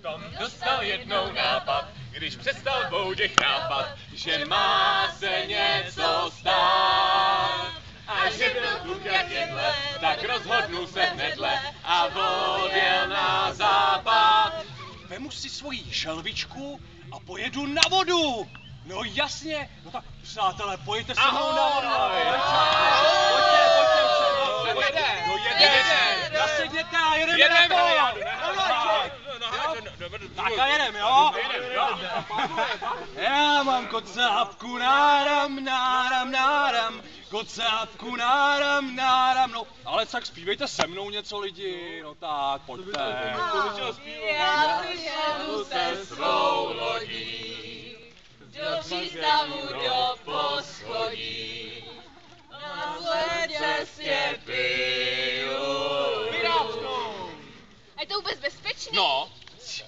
Tom dostal jednou nápad, když přestal boudě chápat, že má se něco stát. A že byl kluk jak jedle, tak rozhodnul se hnedle a odjel na západ. Vemu si svoji želvičku a pojedu na vodu. No jasně, no tak přátelé, pojďte se mnou na vodu. Pojďte. No jedeme. Nasedněte a jedeme na to. Tak a jedeme, jo? Já mám kocápku náram, kocápku náram, no, ale tak zpívejte se mnou něco lidi, no tak, pojďte. Já si šel se svou lodí, do přístavu do poschodí, na sledě sně piju. A je to vůbec bezpečný? No,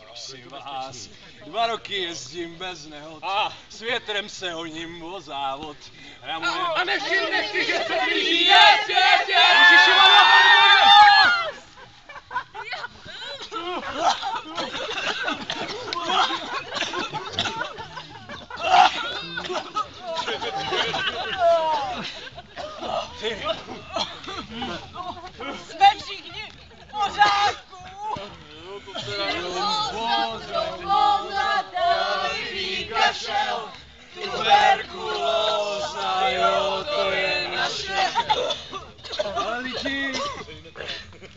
prosím vás, 2 roky jezdím bez nehod, s větrem se honím o závod. A nechci, že se blíží, Ježiši, Jsme všichni v pořádku. kašel, tuberkulóza, jo, to je naše. Ale lidi,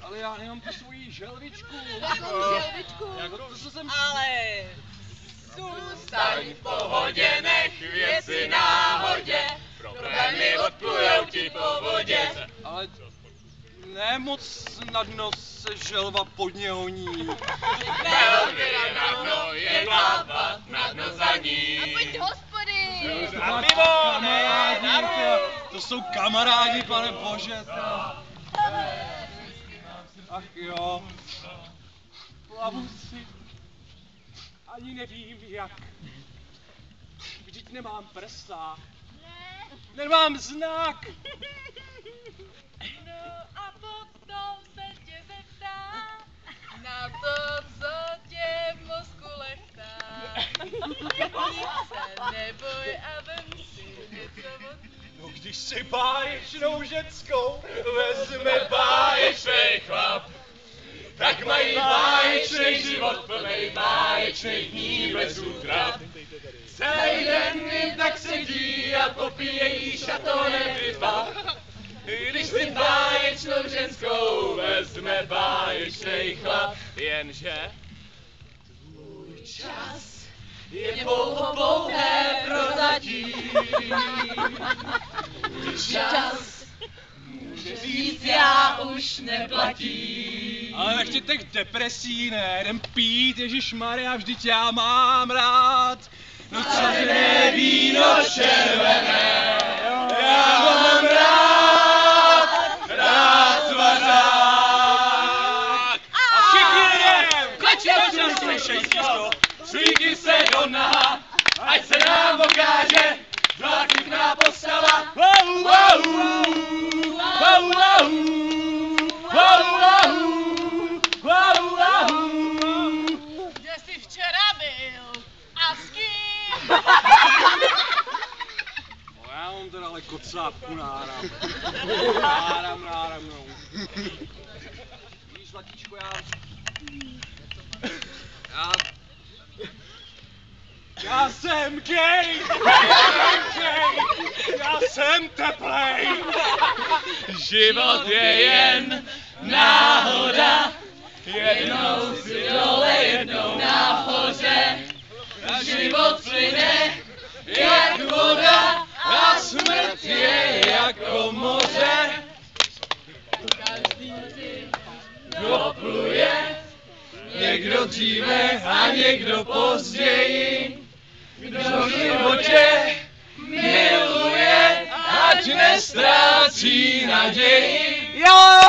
ale já nemám tu svoji želvičku. Ale zůstaň v pohodě, nech věci náhodě, problémy odplujou ti po vodě. Ale ne moc na dno se želva pod ně honí. Velmi na dno je hlava, na dno za ní. A pojď do hospody! A pivo, To jsou kamarádi, pane bože. Ach jo, plavu si, ani nevím jak. Vždyť nemám prsa, nemám znak. No a potom se tě zeptám na to, co tě v mozku lechtá. Nic se neboj a vem si něco od ní. No když si báječnou ženskou vezme Báječnej chlap, tak mají báječnej život, plnej báječnej dní bez útrap. Celý den jim tak sedí a popíjejí šatonem piva. Když si báječnou ženskou vezme báječnej chlap, jenže tvůj čas je pouhé prozatím. Čas, může říct, já už neplatím. Ale nechci těch depresí, ne, jdem pít, ježišmarja, vždyť já mám rád. No červené víno červené, já mám rád svařák. A všichni jdem, klečeme, slyšej to, slíky se do naha, ať se nám ukáže, zlatývná postava. Wow, wow, wow, wow, wow, wow, wow. Kde jsi včera byl? A s kým? No já mám teda ale kocápku náram, no. Víš, zlatíčko, já jsem gay, já jsem teplej. život je jen náhoda, jednou si dole, jednou nahoře. Život plyne jak voda a smrt je jako moře. Každý Dopluje někdo dříve a někdo později. Kdo v životě miluje, ať nestrácí naději. Jo!